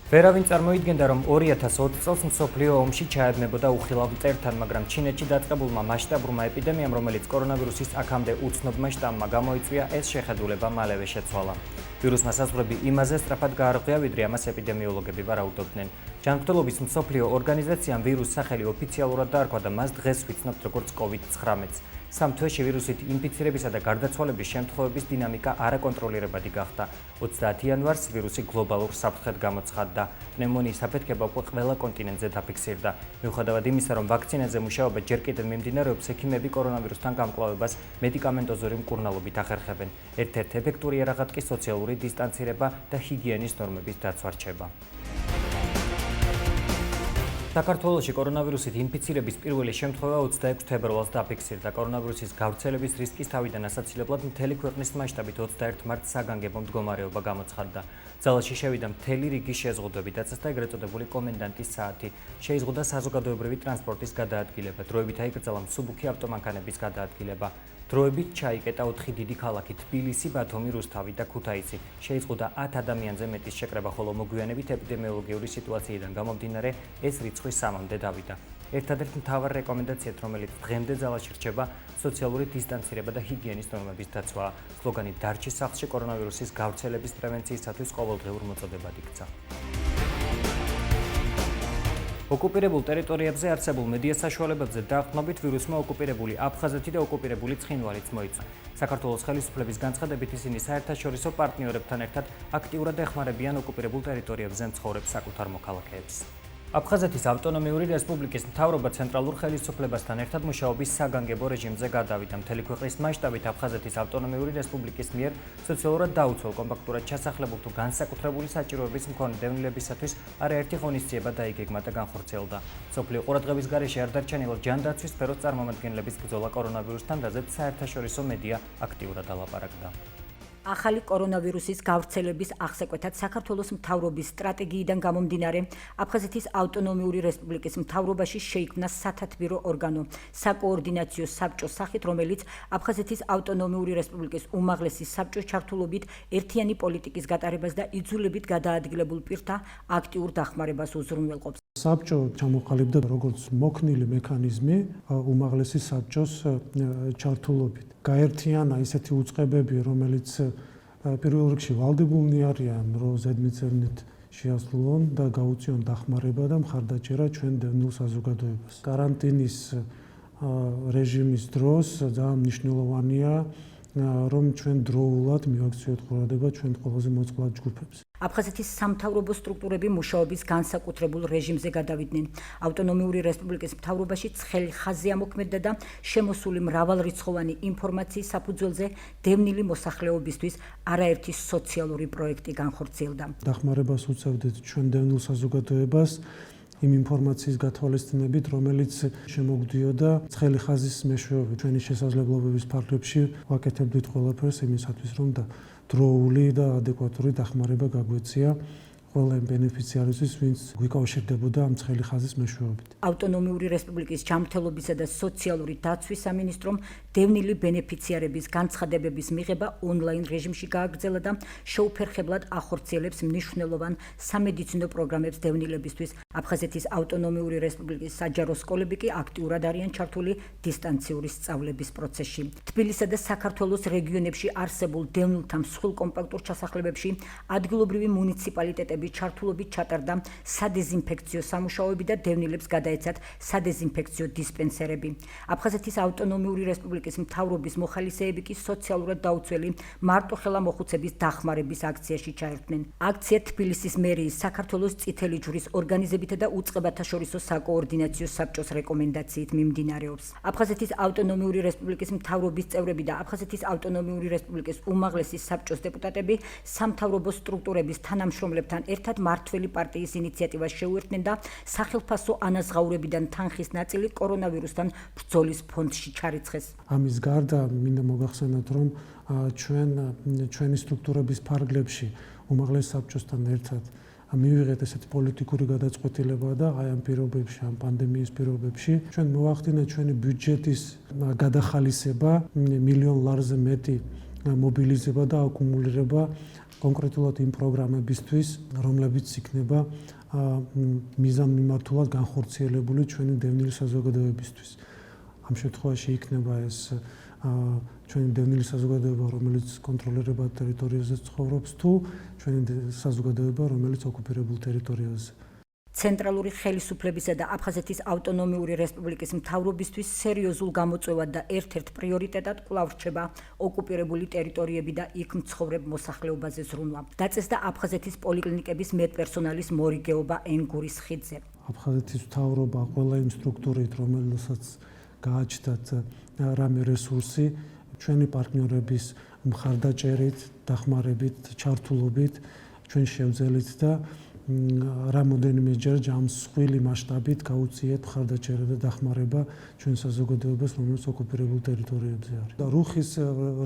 ვერავინ წარმოიდგენდა, რომ 2020 წელს მსოფლიო ომში ჩაებმებოდა უხილავ მტერთან, მაგრამ ჩინეთში დაწყებულმა მასშტაბურმა ეპიდემიამ, რომელიც კორონავირუსის აქამდე უცნობმა შტამმა გამოიწვია, ეს შეხედულება მალევე შეცვალა. ვირუსმა საზღვრები იმაზე სწრაფად გაარღვია, ვიდრე ამას ეპიდემიოლოგები ვარაუდობდნენ. ჯანმრთელობის მსოფლიო ორგანიზაციამ ვირუსს სახელი ოფიციალურად დაარქვა და მას დღეს ვიცნობთ როგორც COVID-19. სამ თვეში ვირუსით ინფიცირებისა და გარდაცვალების შემთხვევების დინამიკა არაკონტროლირებადი გახდა. 30 იანვარს ვირუსი გლობალურ საფრთხედ გამოცხადდა. პნევმონიის აფეთქება უკვე ყველა კონტინენტზე დაფიქსირდა. მიუხედავად იმისა, რომ ვაქცინაზე მუშაობა ჯერ კიდევ მიმდინარეობს, ექიმები კორონავირუსთან გამკლავებას მედიკამენტოზური მკურნალობით ახერხებენ. ერთ-ერთ ეფექტური იარაღად კი სოციალური დისტანცირება და ჰიგიენის ნორმების დაცვა რჩება. საქართველოში კორონავირუსით ინფიცირების პირველი შემთხვევა 26 თებერვალს დაფიქსირდა. კორონავირუსის გავრცელების რისკის თავიდან ასაცილებლად მთელი ქვეყნის მასშტაბით 21 მარტს საგანგებო მდგომარეობა გამოცხადდა. ძალაში შევიდა მთელი რიგი შეზღუდვები, დაწესდა ეგრეთ წოდებული კომენდანტის საათი. შეიზღუდა საზოგადოებრივი ტრანსპორტის გადაადგილება, დროებით აიკრძალა მსუბუქი ავტომანქანების გადაადგილება. დროებით ჩაიკეტა 4 დიდი ქალაქი თბილისი, ბათუმი, რუსთავი და ქუთაისი. შეიზღუდა 10 ადამიანზე მეტის შეკრება, ხოლო მოგვიანებით ეპიდემიოლოგიური სიტუაციიდან გამომდინარე ეს რიცხვი 3-მდე დავიდა. ერთადერთ მთავარ რეკომენდაციად, რომელიც დღემდე ძალაში რჩება, სოციალური დისტანცირება და ჰიგიენის ნორმების დაცვაა. სლოგანი „დარჩი სახლში კორონავირუსის გავრცელების პრევენციისათვის ყოველდღიურ მოწოდებად იქცა. ოკუპირებულ ტერიტორიებზე არსებულ მედია საშუალებებზე დაყრდნობით ვირუსმა ოკუპირებული აფხაზეთი და ოკუპირებული ცხინვალიც მოიცვა. საქართველოს ხელისუფლების განცხადებით ისინი საერთაშორისო პარტნიორებთან ერთად აქტიურად ეხმარებიან ოკუპირებულ ტერიტორიებზე მცხოვრებ საკუთარ მოქალაქეებს. აფხაზეთის ავტონომიური რესპუბლიკის მთავრობა ცენტრალურ ხელისუფლებასთან ერთად მუშაობის საგანგებო რეჟიმზე გადავიდა. მთელი ქვეყნის მასშტაბით აფხაზეთის ავტონომიური რესპუბლიკის მიერ სოციალურად დაუცველ, კომპაქტურად ჩასახლებულ თუ განსაკუთრებული საჭიროების მქონე დევნილებისათვის არაერთი ღონისძიება დაიგეგმა და განხორციელდა. მსოფლიო ყურადღების გარეშე არ დარჩენილ ჯანდაცვის სფეროს წარმომადგენლების ბრძოლა კორონავირუსთან, რაზეც საერთაშორისო მედია აქტიურად ალაპარაკდა. ახალი კორონავირუსის გავრცელების აღსაკვეთად საქართველოს მთავრობის სტრატეგიიდან გამომდინარე, აფხაზეთის ავტონომიური რესპუბლიკის მთავრობაში შეიქმნა სათათბირო ორგანო, საკოორდინაციო საბჭოს სახით, რომელიც აფხაზეთის ავტონომიური რესპუბლიკის უმაღლესი საბჭოს ჩართულობით ერთიანი პოლიტიკის გატარებას და იძულებით გადაადგილებულ პირთა აქტიურ დახმარებას უზრუნველყოფს. საბჭო ჩამოყალიბდა როგორც მოქნილი მექანიზმი უმაღლესი საბჭოს ჩართულობით. გაერთიანა ისეთი უწყებები, რომელიც პირველ რიგში ვალდებულნი არიან, რომ ზედმიწევნით შეასრულონ და გაუწიონ დახმარება და მხარდაჭერა ჩვენ დევნილ საზოგადოებას. კარანტინის რეჟიმის დროს ძალიან მნიშვნელოვანია, რომ ჩვენ დროულად მივაქციოთ ყურადღება ჩვენ ყველაზე მოწყვლად ჯგუფებს. აფხაზეთის სამთავრობო სტრუქტურები მუშაობის განსაკუთრებულ რეჟიმზე გადავიდნენ. ავტონომიური რესპუბლიკის მთავრობაში ცხელი ხაზი ამოქმედდა და შემოსული მრავალრიცხოვანი ინფორმაციის საფუძველზე დევნილი მოსახლეობისთვის არაერთი სოციალური პროექტი განხორციელდა. დახმარებას უწევდით ჩვენ დევნილ საზოგადოებას იმ ინფორმაციის გათვალისწინებით, რომელიც შემოგვდიოდა ცხელი ხაზის მეშვეობით. ჩვენი შესაძლებლობების ფარგლებში ვაკეთებდით ყველაფერს იმისათვის, რომ დროული და ადეკვატური დახმარება გაგვეცია ყველა იმ ბენეფიციარისთვის, ვინც გვიკავშირდებოდა ამ ცხელი ხაზის მეშვეობით. ავტონომიური რესპუბლიკის ჯანმრთელობისა და სოციალური დაცვის სამინისტრომ დევნილი ბენეფიციარების განცხადებების მიღება ონლაინ რეჟიმში გააგრძელა და შეუფერხებლად ახორციელებს მნიშვნელოვან სამედიცინო პროგრამებს დევნილებისთვის. აფხაზეთის ავტონომიური რესპუბლიკის საჯარო სკოლები კი აქტიურად არიან ჩართული დისტანციური სწავლების პროცესში. თბილისსა და საქართველოს რეგიონებში არსებულ დევნილთა მსხვილ კომპაქტურ ჩასახლებებში ადგილობრივი მუნიციპალიტეტები ჩართულობით ჩატარდა სადეზინფექციო სამუშაოები და დევნილებს გადაეცათ სადეზინფექციო დისპენსერები. აფხაზეთის ავტონომიური რესპუბლიკის მთავრობის მოხალისეები კი სოციალურად დაუცველი მარტოხელა მოხუცების დახმარების აქციაში ჩაერთნენ. აქცია თბილისის მერიის, საქართველოს წითელი ჯვრის ორგანიზებითა და უწყებათაშორისო საკოორდინაციო საბჭოს რეკომენდაციით მიმდინარეობს. აფხაზეთის ავტონომიური რესპუბლიკის მთავრობის წევრები და აფხაზეთის ავტონომიური რესპუბლიკის უმაღლესი საბჭოს დეპუტატები სამთავრობო სტრუქტურების თანამშრომლებთან ერთად მართველი პარტიის ინიციატივას შეუერთდნენ და სახელფასო ანაზღაურებიდან თანხის ნაწილი კორონავირუსთან ბრძოლის ფონდში ჩარიცხეს. ამის გარდა მინდა მოგახსენოთ, რომ ჩვენი სტრუქტურების ფარგლებში უმაღლეს საბჭოსთან ერთად მივიღეთ ესეთი პოლიტიკური გადაწყვეტილება და აი ამ პირობებში, ამ პანდემიის პირობებში ჩვენ მოვახდინეთ ჩვენი ბიუჯეტის გადახალისება $1 მილიონ-ზე მეტი მობილიზება და აკუმულირება კონკრეტულად იმ პროგრამებისთვის, რომლებიც იქნება მიზანმიმართულად განხორციელებული ჩვენი დევნილი საზოგადოებისთვის. ამ შემთხვევაში იქნება ეს ჩვენი დევნილი საზოგადოება, რომელიც კონტროლირებად ტერიტორიაზე ცხოვრობს, თუ ჩვენი საზოგადოება, რომელიც ოკუპირებულ ტერიტორიაზე. ცენტრალური ხელისუფლებისა და აფხაზეთის ავტონომიური რესპუბლიკის მთავრობისთვის სერიოზულ გამოწვევად და ერთ-ერთ პრიორიტეტად კვლავ რჩება ოკუპირებული ტერიტორიები და იქ მცხოვრებ მოსახლეობაზე ზრუნვა. დაწესდა აფხაზეთის პოლიკლინიკების მედპერსონალის მორიგეობა ენგურის ხიდზე. აფხაზეთის მთავრობა ყველა იმ სტრუქტურით, რომელსაც გააჩნდათ რამე რესურსი, ჩვენი პარტნიორების მხარდაჭერით, დახმარებით, ჩართულობით, ჩვენ შევძელით და რამოდენიმეჯერ ჯამსხვილი მასშტაბით გაუწიეთ მხარდაჭერა და დახმარება ჩვენ საზოგადოებას, რომელიც ოკუპირებულ ტერიტორიებზე არის. და რუხის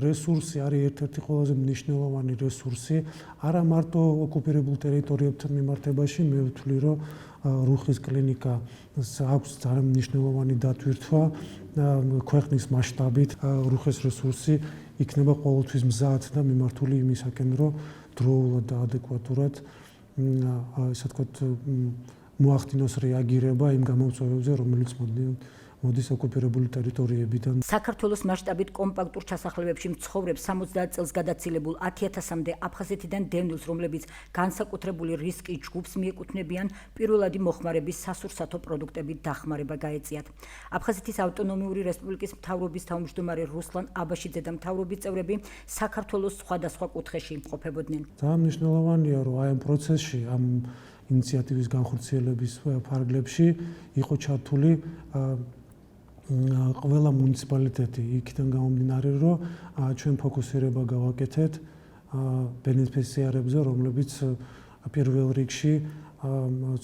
რესურსი არის ერთ-ერთი ყველაზე მნიშვნელოვანი რესურსი, არა მარტო ოკუპირებულ ტერიტორიებთან მიმართებაში, მე ვთვლი, რომ რუხის კლინიკას აქვს ძალიან მნიშვნელოვანი დატვირთვა ქვეყნის მასშტაბით. რუხის რესურსი იქნება ყოველთვის მზად და მიმართული იმისაკენ, რომ დროულად და ადეკვატურად ასე ვთქვათ, მოახდინოს რეაგირება იმ გამოწვევებზე, რომელიც მოდის ოკუპირებული ტერიტორიებიდან. საქართველოს მასშტაბით კომპაქტურ ჩასახლებებში მცხოვრებ 70 წელს გადაცილებულ 10,000-მდე აფხაზეთიდან დევნილს, რომლებიც განსაკუთრებული რისკის ჯგუფს მიეკუთვნებიან, პირველადი მოხმარების სასურსათო პროდუქტებით დახმარება გაეწიათ. აფხაზეთის ავტონომიური რესპუბლიკის მთავრობის თავმჯდომარე რუსლან აბაშიძე და მთავრობის წევრები საქართველოს სხვადასხვა კუთხეში იმყოფებოდნენ. ძალიან მნიშვნელოვანია, რომ აი ამ პროცესში, ამ ინიციატივის განხორციელების ფარგლებში იყო ჩართული ყველა მუნიციპალიტეტი. იქიდან გამომდინარე, რომ ჩვენ ფოკუსირება გავაკეთეთ ბენეფიციარებზე, რომლებიც პირველ რიგში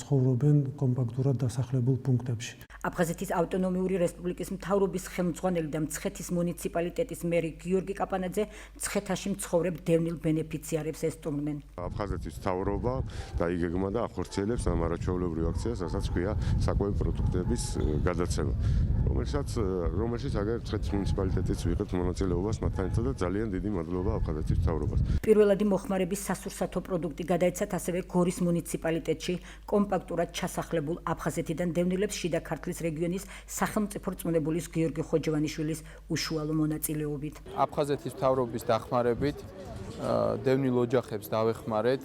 ცხოვრობენ კომპაქტურად დასახლებულ პუნქტებში. აფხაზეთის ავტონომიური რესპუბლიკის მთავრობის ხელმძღვანელი და მცხეთის მუნიციპალიტეტის მერი გიორგი კაპანაძე მცხეთაში მცხოვრებ დევნილ ბენეფიციარებს ესტუმრნენ. აფხაზეთის მთავრობა დაიგეგმა და ახორციელებს ამ არაჩვეულებრივ აქციას, რასაც ქვია საკვები პროდუქტების გადაცემა, რომელშიც აგერ მცხეთის მუნიციპალიტეტიც ვიღებთ მონაწილეობას მათთან ერთად და ძალიან დიდი მადლობა აფხაზეთის მთავრობას. პირველადი მოხმარების სასურსათო პროდუქტი გადაეცათ ასევე გორის მუნიციპალიტეტში კომპაქტურად ჩასახლებულ აფხაზეთიდან დევნილებს შიდა ქართლის რეგიონის სახელმწიფო რწმუნებულის გიორგი ხოჯევანიშვილის უშუალო მონაწილეობით. აფხაზეთის მთავრობის დახმარებით დევნილ ოჯახებს დავეხმარეთ.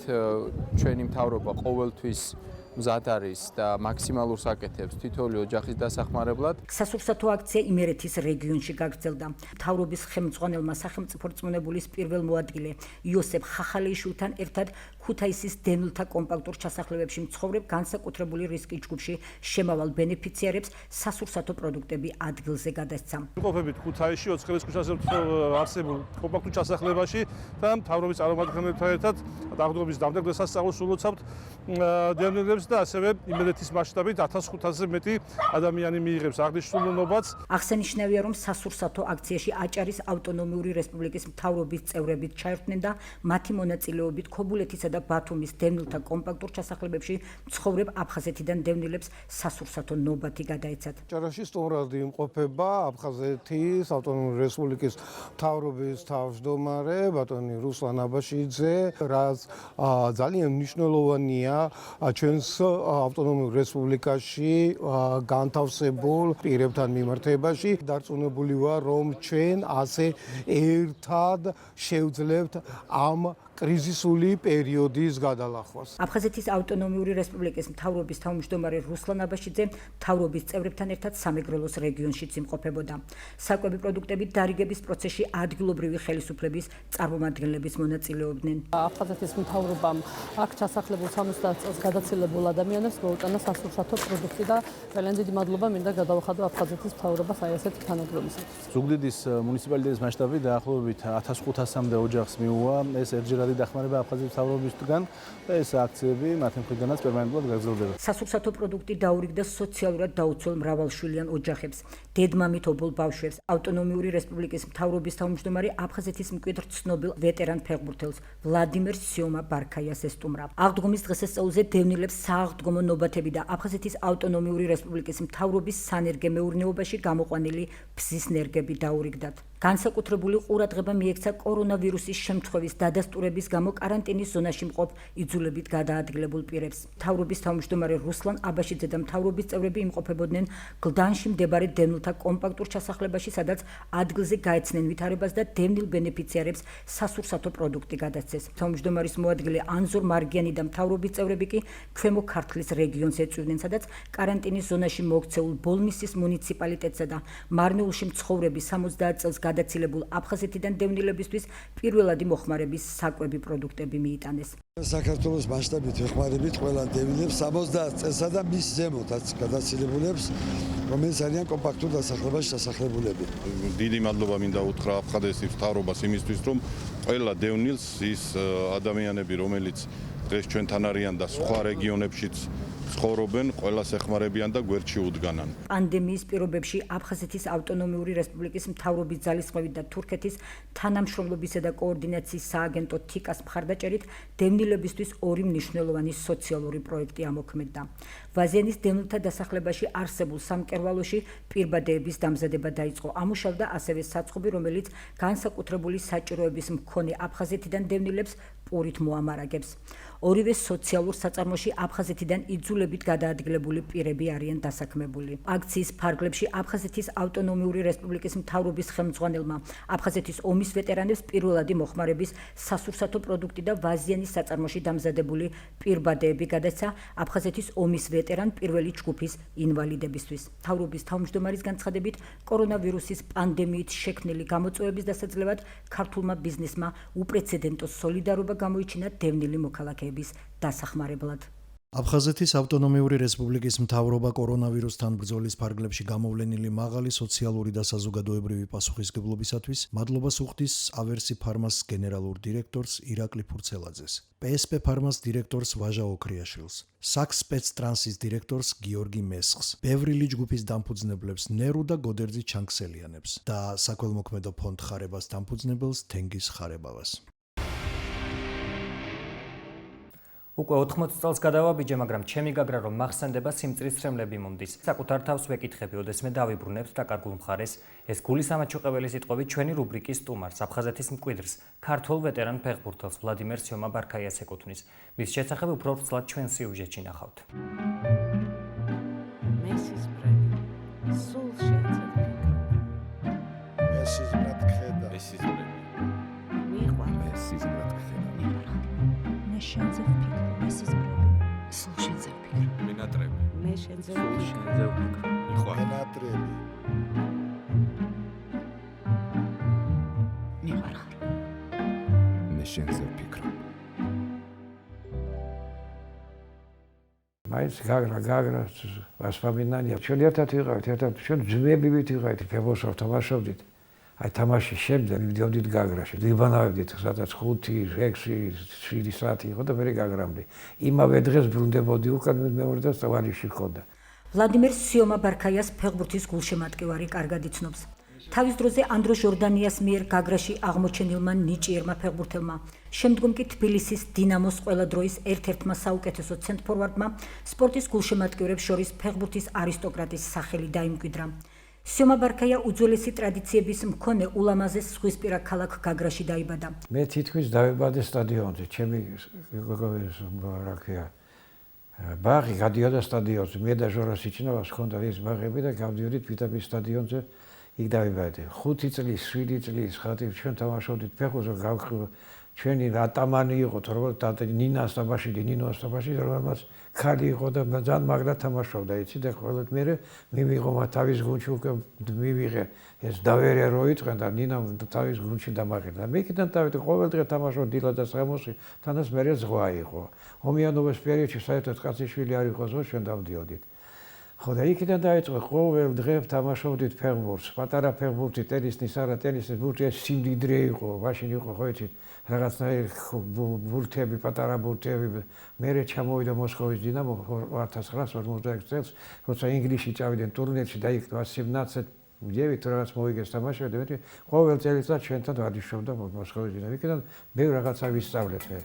ჩვენი მთავრობა ყოველთვის მზად არის და მაქსიმალურს აკეთებს თითოეული ოჯახის დასახმარებლად. სასურსათო აქცია იმერეთის რეგიონში გაგრძელდა. მთავრობის ხელმძღვანელმა სახელმწიფო რწმუნებულის პირველ მოადგილე იოსებ ხახალეიშვილთან ერთად ქუთაისის დევნილთა კომპაქტურ ჩასახლებებში მცხოვრებ განსაკუთრებული რისკის ჯგუფში შემავალ ბენეფიციარებს სასურსათო პროდუქტები ადგილზე გადასცა. ვიმყოფებით ქუთაისში 4 ხელის ქუჩაზე არსებულ კომპაქტურ ჩასახლებაში და მთავრობის წარმომადგენლებთან ერთად დაღდობის დამდეგ დღესასწაულს ულოცავთ დევნილებს და ასევე იმერეთის მასშტაბით 1500-ზე მეტი ადამიანი მიიღებს აღნიშნულობას. აღსანიშნავია, რომ სასურსათო აქციაში აჭარის ავტონომიური რესპუბლიკის მთავრობის წევრებით ჩაერთნენ და მათი მონაწილეობით ქობულეთისა და ბათუმის დევნილთა კომპაქტურ ჩასახლებებში მცხოვრებ აფხაზეთიდან დევნილებს სასურსათო ნობათი გადაეცათ. აჭარაში სტუმრად იმყოფება აფხაზეთის ავტონომიური რესპუბლიკის მთავრობის თავმჯდომარე ბატონი რუსლან აბაშიძე, რაც ძალიან მნიშვნელოვანია ჩვენს ავტონომიურ რესპუბლიკაში განთავსებულ პირებთან მიმართებაში. დარწმუნებული ვარ, რომ ჩვენ ასე ერთად შევძლებთ ამ კრიზისული პერიოდის გადალახვას. აფხაზეთის ავტონომიური რესპუბლიკის მთავრობის თავმჯდომარე რუსლან აბაშიძე მთავრობის წევრებთან ერთად სამეგრელოს რეგიონშიც იმყოფებოდა. საკვები პროდუქტებით დარიგების პროცესში ადგილობრივი ხელისუფლების წარმომადგენლების მონაწილეობდნენ. აფხაზეთის მთავრობამ აქ ჩასახლებულ 70 წელს გადაცილებულ ადამიანებს მოუტანა სასურსათო პროდუქტი და ძალიან დიდი მადლობა მინდა გადავახადო აფხაზეთის მთავრობას აი ასეთი თანადგომისათვის. ზუგდიდის მუნიციპალიტეტის მასშტაბით დაახლოებით 1500-მდე ოჯახს მიუვა ეს ერთჯერადი დახმარება აფხაზეთის მთავრობისგან და ეს აქციები მათი მხრიდანაც პერმანენტულად გაგრძელდება. სასურსათო პროდუქტი დაურიგდა სოციალურად დაუცველ მრავალშვილიან ოჯახებს, დედმამით ობოლ ბავშვებს, ავტონომიური რესპუბლიკის მთავრობის თავმჯდომარე აფხაზეთის მკვიდრ ცნობილ ვეტერან ფეხბურთელს ვლადიმერ სიომა ბარქაიას ესტუმრა. აღდგომის დღესასწაულზე დევნილებს სააღდგომო ნობათები და აფხაზეთის ავტონომიური რესპუბლიკის მთავრობის სანერგე მეურნეობაში გამოყვანილი ბზის ნერგები დაურიგდათ. განსაკუთრებული ყურადღება მიექცა კორონავირუსის შემთხვევის დადასტურების გამო კარანტინის ზონაში მყოფ იძულებით გადაადგილებულ პირებს. მთავრობის თავმჯდომარე რუსლან აბაშიძე და მთავრობის წევრები იმყოფებოდნენ გლდანში მდებარე დევნილთა კომპაქტურ ჩასახლებაში, სადაც ადგილზე გაეცნენ ვითარებას და დევნილ ბენეფიციარებს სასურსათო პროდუქტი გადასცეს. თავმჯდომარის მოადგილე ანზორ მარგიანი და მთავრობის წევრები კი ქვემო ქართლის რეგიონს ეწვივნენ, სადაც კარანტინის ზონაში მოქცეულ ბოლნისის მუნიციპალიტეტსა და მარნეულში მცხოვრები 70 წელს გადაცილებულ აფხაზეთიდან დევნილებისთვის პირველადი მოხმარების საკვები პროდუქტები მიიტანეს. საქართველოს მასშტაბით ვეხმარებით ყველა დევნილებს 70 წელსა და მის ზემოთაც გადაცილებულებს, რომელიც არიან კომპაქტურ დასახლებაში დასახლებულები. დიდი მადლობა მინდა უთხრა აფხაზეთის მთავრობას იმისთვის, რომ ყველა დევნილს ის ადამიანები, რომელიც დღეს ჩვენთან არიან და სხვა რეგიონებშიც ცხოვრობენ, ყველას ეხმარებიან და გვერდში უდგანან. პანდემიის პირობებში აფხაზეთის ავტონომიური რესპუბლიკის მთავრობის ძალისხმევით და თურქეთის თანამშრომლობისა და კოორდინაციის სააგენტო თიკას მხარდაჭერით დევნილებისთვის ორი მნიშვნელოვანი სოციალური პროექტი ამოქმედდა. ვაზიანის დევნილთა დასახლებაში არსებულ სამკერვალოში პირბადეების დამზადება დაიწყო. ამუშავდა ასევე საწყობი, რომელიც განსაკუთრებული საჭიროების მქონე აფხაზეთიდან დევნილებს პურით მოამარაგებს. ორივე სოციალურ საწარმოში აფხაზეთიდან იძულებით გადაადგილებული პირები არიან დასაქმებული. აქციის ფარგლებში აფხაზეთის ავტონომიური რესპუბლიკის მთავრობის ხელმძღვანელმა აფხაზეთის ომის ვეტერანებს პირველადი მოხმარების სასურსათო პროდუქტი და ვაზიანის საწარმოში დამზადებული პირბადეები გადასცა აფხაზეთის ომის ვეტერან პირველი ჯგუფის ინვალიდებისთვის. მთავრობის თავმჯდომარის განცხადებით, კორონავირუსის პანდემიით შექმნილი გამოწვევების დასაძლევად ქართულმა ბიზნესმა უპრეცედენტო სოლიდარობა გამოიჩინა დევნილი მოქალაქეების დასახმარებლად. აფხაზეთის ავტონომიური რესპუბლიკის მთავრობა კორონავირუსთან ბრძოლის ფარგლებში გამოვლენილი მაღალი სოციალური და საზოგადოებრივი პასუხისმგებლობისათვის მადლობას უხდის ავერსი ფარმას გენერალურ დირექტორს ირაკლი ფურცელაძეს, PSP ფარმას დირექტორს ვაჟა ოქრიაშვილს, SAX სპეცტრანსის დირექტორს გიორგი მესხს, ბევრილი ჯგუფის დამფუძნებლებს ნერუ და გოდერძი ჩანგსელიანებს და საქველმოქმედო ფონდ ხარებას დამფუძნებელს თენგიზ ხარებავას. უკვე 80 წელს გადავაბიჯე, მაგრამ ჩემი გაგრა რომ მახსენდება სიმწრის ცრემლები მომდის. საკუთარ თავს ვეკითხები, ოდესმე დავიბრუნებთ და კარგულ მხარეს. ეს გულისამაჩუყებელი სიტყვები ჩვენი რუბრიკის სტუმარს, აფხაზეთის მკვიდრს, ქართველ ვეტერან ფეხბურთელს ვლადიმერ სიომა ბარქაიას ეკუთვნის. მის შესახებ უფრო ვრცლად ჩვენ სიუჟეტში ნახავთ. მაინც გაგრა ვასწავლინანია. ჩვენ ერთად ვიყავით, ერთად ჩვენ ძმები ვიყავით, ფეხბურთს თამაშობდით. აი თამაშის შემდეგ მივდიოდით გაგრაში. ვიბანავდით, სადაც 5, 6, 7 საათი იყო და მე გაგრამდი. იმავე დღეს ბრუნდებოდი უკან მეორე და სავარიში ხოდა. ვლადიმერ სიომა ბარქაიას ფეხბურთის გულშემატკივარი კარგად იცნობს. თავის დროზე ანდრო ჟორდანიას მიერ გაგრაში აღმოჩენილმა ნიჭიერმა ფეხბურთელმა, შემდგომ კი თბილისის დინამოს ყველა დროის ერთ-ერთმა საუკეთესო ცენტრფორვარდმა სპორტის გულშემატკივრებს შორის ფეხბურთის არისტოკრატის სახელი დაიმკვიდრა. სიომა ბარქაია უძველესი ტრადიციების მქონე ულამაზეს ზღვისპირა ქალაქ გაგრაში დაიბადა. მე თითქმის დავიბადე სტადიონზე, ჩემი რაქია ბაღი გადიოდა სტადიონზე. მე და ჟორა სიჩნავას ჰქონდა ეს ბაღები და გავდიოდით ვიტაბის სტადიონზე. იქ დავიბადე. 5 წლის, 7 წლის ხათი ჩვენ თამაშობდით ფეხბურთს, გავხრივ ჩვენი ატამანი იყო, თორემ ნინა ასტაბაშვილი, ნინო ასტაბაშვილი, რომელმაც ხალი იყო და ძალიან მაგრად თამაშობდა, იცი და ხოლმე მე მივიღო თავის გუნდში უკვე მივიღე ეს დავერე რო იტყვენ და ნინა თავის გუნდში დამაყენდა. მე იქიდან დავით ყოველდღე თამაშობ დილა და სამოსი, თანაც მე ზღვა იყო. ომიანობის პერიოდში საერთოდ კაციშვილი არ იყო ზღვა, ჩვენ დავდიოდით. ხო და იქიდან დაიწყო ყოველ დღე თამაშობდით ფეხბურთს, პატარა ფეხბურთი, ტენისის, არა ტენისის ბურთი სიმდიდრე იყო, მაშინ იყო ხო იცით, რაღაცნაირი ბურთები, პატარა ბურთები. მე ჩამოვიდა მოსკოვის დინამო 1956 წელს, როცა ინგლისში წავიდნენ ტურნირში და იქ 17 მივიდით რაღაც მოიგეს თამაშები და ყოველ წელიწად ჩვენთან ვარჯიშობდა მოსკოვის დინამო. იქიდან მე რაღაცა ვისწავლეთ მე.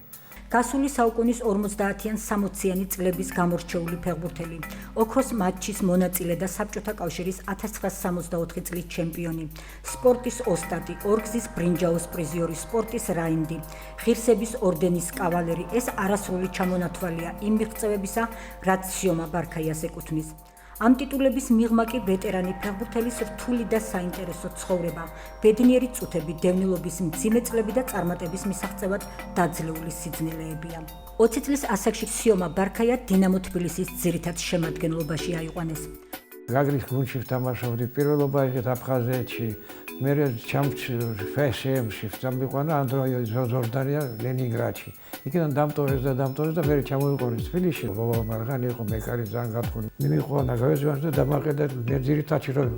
გასული საუკუნის 50-იან 60-იანი წლების გამორჩეული ფეხბურთელი, ოქროს მატჩის მონაწილე და საბჭოთა კავშირის 1964 წლის ჩემპიონი, სპორტის ოსტატი, ორგზის ბრინჯაოს პრიზიორი, სპორტის რაინდი, ღირსების ორდენის კავალერი, ეს არასრული ჩამონათვალია იმ მიღწევებისა, რაც სიომა ბარქაიას ეკუთვნის. ამ ტიტულების მიღმა კი ვეტერანი ფეხბურთელის რთული და საინტერესო ცხოვრება, ბედნიერი წუთები, დევნილობის მძიმე წლები და წარმატების მისაღწევად დაძლეული სიძნელეებია. 20 წლის ასაკში სიომა ბარქაია დინამო თბილისის ძირითად შემადგენლობაში აიყვანეს. გაგრის გუნდში ვთამაშობდი, პირველობა იღეთ აფხაზეთში, მე FSM-ში ვთამიყვანა ანდროი ზორდანია ლენინგრადში. იქიდან დამტოვეს და მე ჩამოვიყურე თბილისში, ბობა მარღანი იყო მეკარი ძალიან გათხოვილი. მიმიყვანა გავეზვანს და დამაყენდა მე ძირითადში რომ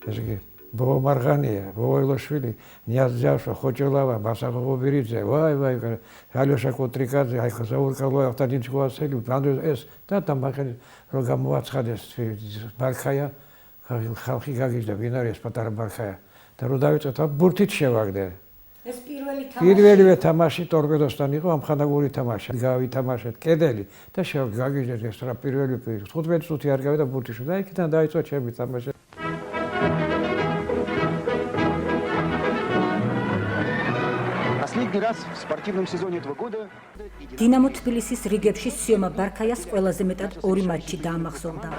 ესე იგი ბობა მარღანია, ბობა ელოშვილი, ნიაზჯაშო, ხოჭოლავა, მასაღობირიძე, ვაი, ალოშა კოტრიკაძე, აი ხაზაურკალო ავტადინჩკოასელი, ეს და დამაყენე რომ გამოაცხადეს ბარქაია, ხალხი გაგიჟდა, ვინ არის პატარა ბარქაია და რომ დავიწყეთ ბურთით შევაგდე. ეს პირველივე თამაში ტორპედოსთან იყო ამხანაგური თამაში. გავითამაშეთ კედელი და გაგიჟდეთ ეს რა პირველი 15 წუთი არ გავიდა ბურთში და იქიდან დაიწყო ჩემი თამაში. Последний раз в спортивном сезоне этого года დინამო თბილისის რიგებში სიომა ბარქაიას ყველაზე მეტად 2 მატჩი დაამახსოვრდა.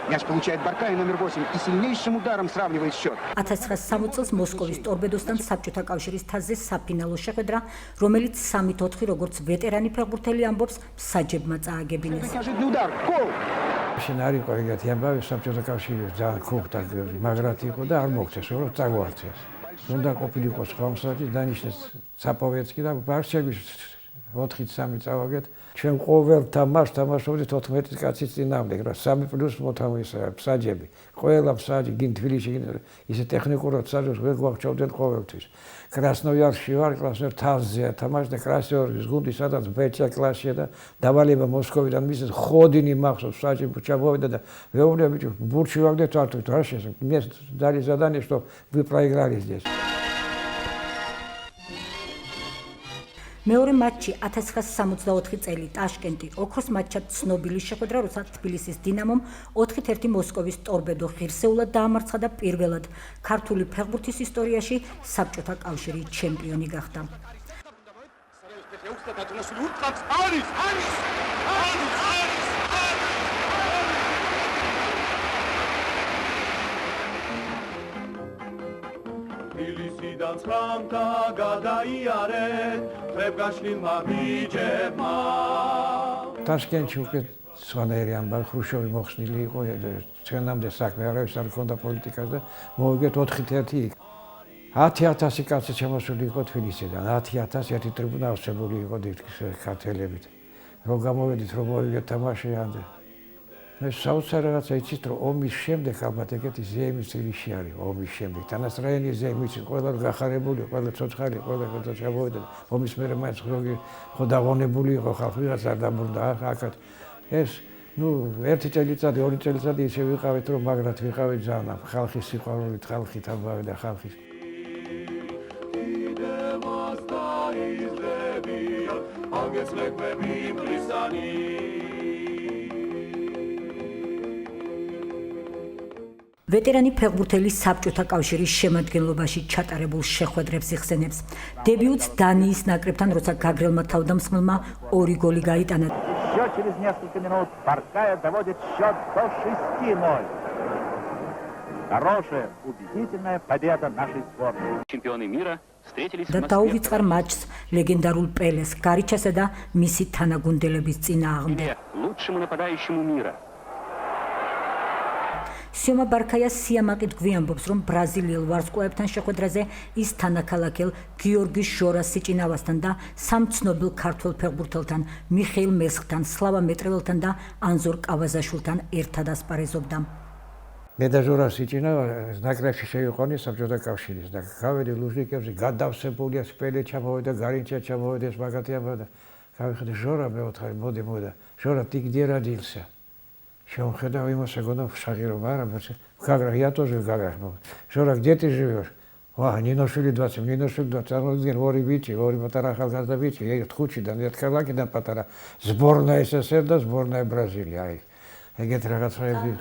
мяч получает Баркая номер 8 и сильнейшим ударом сравнивает счет. 1960 წელს მოსკოვის ტორპედოსთან საბჭოთა კავშირის თასზე საფინალო შეხვედრა, რომელიც 3-4 როგორც ვეტერანი ფეხბურთელი ამბობს, მსაჯებმა წააგებინეს. Неожиданный удар. Гол! შენ არ იყო ეგეთი ამბავი საბჭოთა კავშირის ძალიან ქუხთა მაგრად იყო და არ მოგწეს რომ წაგვარცეს. უნდა ყოფილიყო სხვა მსაჯი დანიშნეს საპოვეცკი და ბარშების 4-3 წავაგეთ. ჩვენ ყოველ თამაშს თამაშობდით 14 კაცის წინააღმდეგ, რა 3+ მოთამაშე მსაჯები. ყველა მსაჯი გინ თბილისში ისე ტექნიკურად საჯოს ვერ გვახჩავდნენ ყოველთვის. კრასნოიარში ვარ, კრასნოიარ თასზეა თამაშდა კრასნოიარის გუნდი, სადაც ბეჭა კლასია და დავალება მოსკოვიდან მისცეს ხოდინი მახსოვს მსაჯი ჩამოვიდა და ვეუბნია ბიჭო, ბურთში ვაგდეთ წართვით, რა შესაძლოა? მე дали задание, что вы проиграли здесь. მეორე მატჩი 1964 წელი ტაშკენტი, ოქროს მატჩად ცნობილი შეხვედრა, როცა თბილისის დინამომ 4-1 მოსკოვის ტორპედო ღირსეულად დაამარცხა და პირველად ქართული ფეხბურთის ისტორიაში საბჭოთა კავშირის ჩემპიონი გახდა. თბილისიდან ცხრამთა გადაიარეთ ხებგაშლილმა ბიჭებმა. ტაშკენტში უკვე სვანაერი ამბავი ხრუშოვი მოხსნილი იყო, ჩვენამდე საქმე არავის არ ჰქონდა პოლიტიკას და მოვიგეთ 4-1 იქ. 10,000 კაცი შემოსული იყო თბილისიდან, 10,000 ერთი ტრიბუნა ავსებული იყო ქართველებით. რომ გამოვედით, რომ მოვიგეთ თამაში ამდე. მე საოცარი რაღაცა იცით, რომ ომის შემდეგ ალბათ ეგეთი ზეიმის ძილში არის, ომის შემდეგ. თანასწრაიანი ზეიმის ყველა გახარებული, ყველა ცოცხალი, ყველა ხოთა ჩამოვიდა. ომის მერე მაინც ხო დაღონებული იყო ხალხი, ვიღაც არ დაბრუნდა აქაც. ეს, ერთი წელიწადი, 2 წელიწადი ისე ვიყავით, რომ მაგრად ვიყავით ძალიან, ხალხის სიყვარულით, ხალხით ამბავი და ხალხის. ვეტერანი ფეხბურთელი საბჭოთა კავშირის შემადგენლობაში ჩატარებულ შეხვედრებს იხსენებს. დებიუტს დანიის ნაკრებთან, როცა გაგრელმა თავდამსხმელმა 2 გოლი გაიტანა. Еще через несколько минут Баркая доводит счет до 6-0. Хорошая, убедительная победа нашей сборной. Чемпионы мира встретились და დაუვიწყარ მატჩს ლეგენდარულ პელეს, გარიჩასა და მისი თანაგუნდელების წინააღმდეგ. лучшему нападающему мира. სიომა ბარქაია სიამაყით გვიამბობს, რომ ბრაზილიელ ვარსკვლავებთან შეხვედრაზე ის თანაქალაქელ გიორგი ჟორას სიჭინავასთან და სამ ცნობილ ქართველ ფეხბურთელთან, მიხეილ მესხთან, სლავა მეტრეველთან და ანზორ კავაზაშვილთან ერთად ასპარეზობდა. მე და ჟორა სიჭინავა ნაკრებში შევიყვანე საბჭოთა კავშირის და გავედი ლუჟნიკებზე, გადავსებულია სპელე ჩამოვიდა, გარინჩა ჩამოვიდა, ეს მაგათი ამბავდა. გავიხედე ჟორა მეოთხარი, მოდი, ჟორა ты где родился? Шеумхедав ему сагонов шагиров араб. Гагра, я тоже в Гаграх был. Жора, где ты живешь? ვა, ნინოშვილი 20, ნინოშვილი 20, წარმოიდგინე ორი ბიჭი, ორი პატარა ახალგაზრდა ბიჭი, ერთ ხუთიდან, ერთ ქალაქიდან პატარა, სბორნა SSR და სბორნა ბრაზილია, აი. ეგეთ რაღაცები.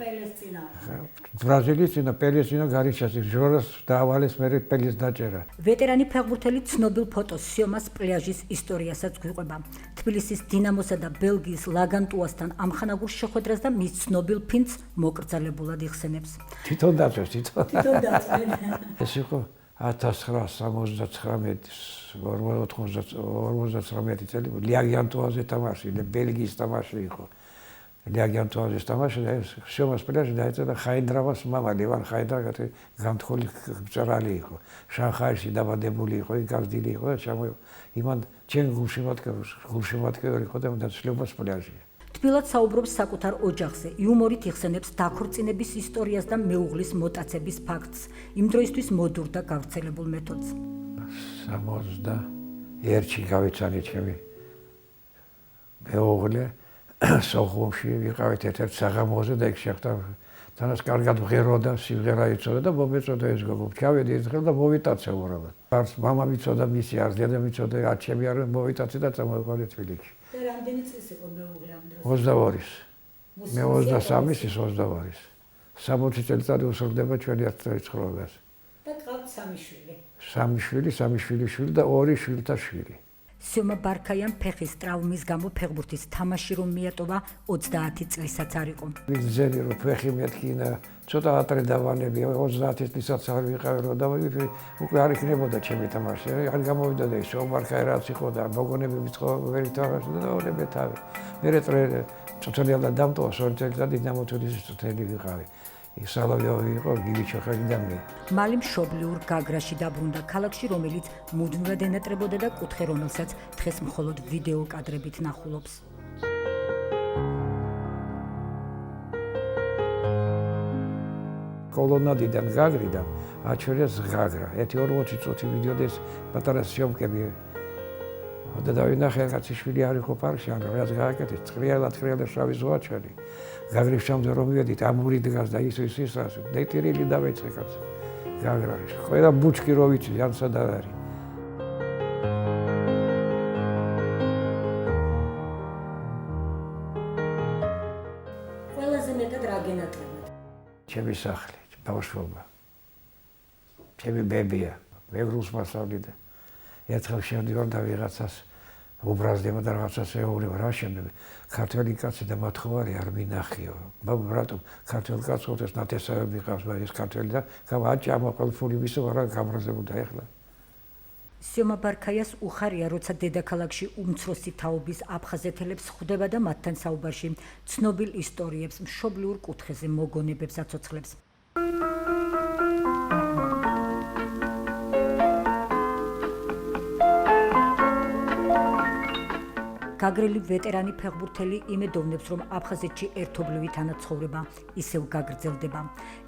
ბრაზილიის წინა პელესინა გარიშას ჟორას დაავალეს მე პელის დაჭერა. ვეტერანი ფეხბურთელი ცნობილ ფოტოს სიომას პლაჟის ისტორიასაც გვიყვება. თბილისის დინამოსა და ბელგიის ლაგანტუასთან ამხანაგურ შეხვედრას და მის ცნობილ ფინს მოკრძალებულად იხსენებს. თვითონ დაწვეს, თვითონ. თვითონ დაწვეს. ეს იყო 1999 წელი ლაგანტუაზე თამაში, ბელგიის თამაში იყო. ლაგანტუაზის თამაში და სიომას პლაჟი დაეწოდა ხაინდრავას მამა ლევან ხაინდრავა განთხოვილი მწერალი იყო. შანხაიში დაბადებული იყო, იკარდილი იყო და იმან ჩემ გულშემატკივარი იყო და დაცლებას პლაჟი. თბილად საუბრობს საკუთარ ოჯახზე, იუმორით იხსენებს დაქორწინების ისტორიას და მეუღლის მოტაცების ფაქტს, იმ დროისთვის მოდურ და გავრცელებულ მეთოდს. 61-ში გავიცანი ჩემი მეუღლე სოხუმში ვიყავით ერთ-ერთ საღამოზე და იქ შეხვდა თანაც კარგად ვღეროდა, სიმღერა იცოდა და მომეწოდა ეს გოგო. ჩავედი ერთხელ და მოვიტაცე უბრალოდ. არც მამა მიცოდა მისი, არც დედა მიცოდა, არც ჩემი არ მოვიტაცე და წამოვიყვანე თბილისში. და რამდენი წლის იყო მეუღლე ამ დროს? 22-ის. მე 23-ის, ის 22-ის. 60 წელიწადი უსრულდება ჩვენი ერთდროის ცხოვრებას. და გყავთ სამი შვილი. სამი შვილიშვილი და ორი შვილთა შვილი. სიომა ბარქაიამ ფეხის ტრავმის გამო ფეხბურთის თამაში რომ მიატოვა 30 წლისაც არ იყო. ვიზერი რომ ფეხი მეთქინა, ცოტა ატრი დავანები, 30 წლისაც არ ვიყავი რომ და უკვე არ იქნებოდა ჩემი თამაში. არ გამოვიდა და სიომა ბარქაი რაც იყო და მოგონები მიწყო ვერ ითამაშა და ონებე თავი. მე წუთელია დამტოვა 2 წელიწადი დამოთვლის წუთელი ვიყავი. ისალავიოვი იყო გივიჩოხელი და მე. მალე მშობლიურ გაგრაში დაბრუნდა ქალაქში, რომელიც მუდმივად ენატრებოდა და კუთხე რომელსაც დღეს მხოლოდ ვიდეო კადრებით ნახულობს. კოლონადიდან გაგრიდან აჩვენეს გაგრა. 1-40 წუთი ვიდეოდეს პატარა სიომკები. და დავინახე კაცი შვილი არ იყო პარკში, ან რაც გააკეთეს, წრიალად შავი ზღვა ჩვენი. გაგრის შემდგე რომ მივედით, ამური დგას და ის რას, დეტირილი დავეწყე კაცი. გაგრაში. ყველა ბუჩკი რო ვიცი, ან სად არის. ყველაზე მეტად რა გენატრებათ? ჩემი სახლი, ბავშვობა. ჩემი ბებია, მეგრულს მასწავლიდა. ერთხელ შევდივარ და ვიღაცას უბრაზდება და რაღაცას ეუბნება, რა შემდგე ქართველი კაცი და მათხოვარი არ მინახიო. რატომ ქართველ კაცს ხოთეს ნათესავები ყავს, მაგრამ ეს ქართველი და აჭამა ყველფული ვისო რა გამრაზებოდა ეხლა. სიომა ბარქაიას უხარია, როცა დედაქალაქში უმცროსი თაობის აფხაზეთელებს ხვდება და მათთან საუბარში ცნობილ ისტორიებს, მშობლიურ კუთხეზე მოგონებებს აცოცხლებს. გაგრილი ვეტერანი ფეხბურთელი იმედოვნებს, რომ აფხაზეთში ერთობლივი თანაცხოვრება ისევ გაგრძელდება.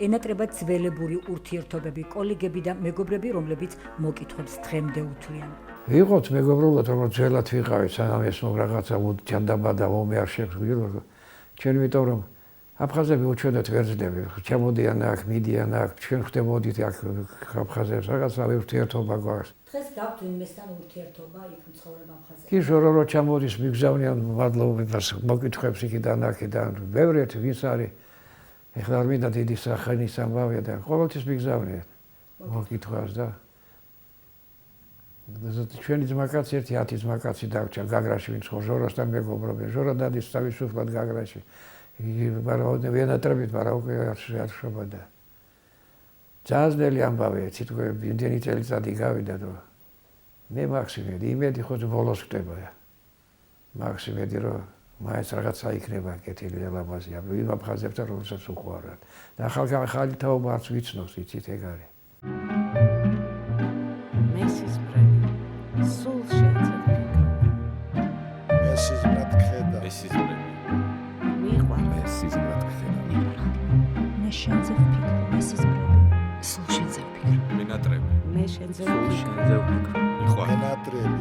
ენატრება ძველებური ურთიერთობები, კოლეგები და მეგობრები, რომლებიც მოკითხვებს დღემდე უთვლიან. ვიყოთ მეგობრულად, რომ ძველად ვიყავით, სანამ ეს რაღაცა ჯანდაბადა ომი არ შეგვირო. ჩვენ იმიტომ რომ აფხაზები უჩვენოთ ვერძნები, ჩამოდიან აქ, მიდიან აქ, ჩვენ ხდებოდით აქ აფხაზებს, რაღაცა ურთიერთობა გვაქვს. დღეს გაქვთ ვინმესთან ურთიერთობა, იქ მცხოვრებ აფხაზეთში. კი ჟორო ჩამოდის, მიგზავნიან მადლობას, მოკითხვებს იქიდან აქედან. ბევრი ერთი ვის არის. ეხლა არ მინდა დიდი სახანის ამბავია და ყოველთვის მიგზავნიან მოკითხვას და ჩვენი ძმაკაცი ერთი 10 ძმაკაცი დაგჭა გაგრაში, ვინც ხო ჟოროსთან მეგობრობენ. ჟორა დადის თავისუფლად გაგრაში. მაგრამ ვენატრებით, მაგრამ უკვე არ შობოდა. ძაზნელი ამბავია, თითქოს იმდენი წელიწადი გავიდა რომ მე მაქსიმედი, იმედი ხო ბოლოს ხდება. მაქსიმედი რომ მაინც რაღაცა იქნება კეთილი ლაბაზია, იმ აფხაზებთან რომელსაც უყვარდათ. და ახალი თაობა არც ვიცნობს, იცით ეგ არის. მესის ბრები. სულ შეეცადე. მესის ბრად ხედა. მესის ბრები. მიყვარს. მესის ბრად ხედა. მე შენზე ვფიქრობ, მესის ბრები. სულ შენზე ვფიქრობ. მენატრები. მე შენზე ვფიქრობ. მიყვარს. მენატრები.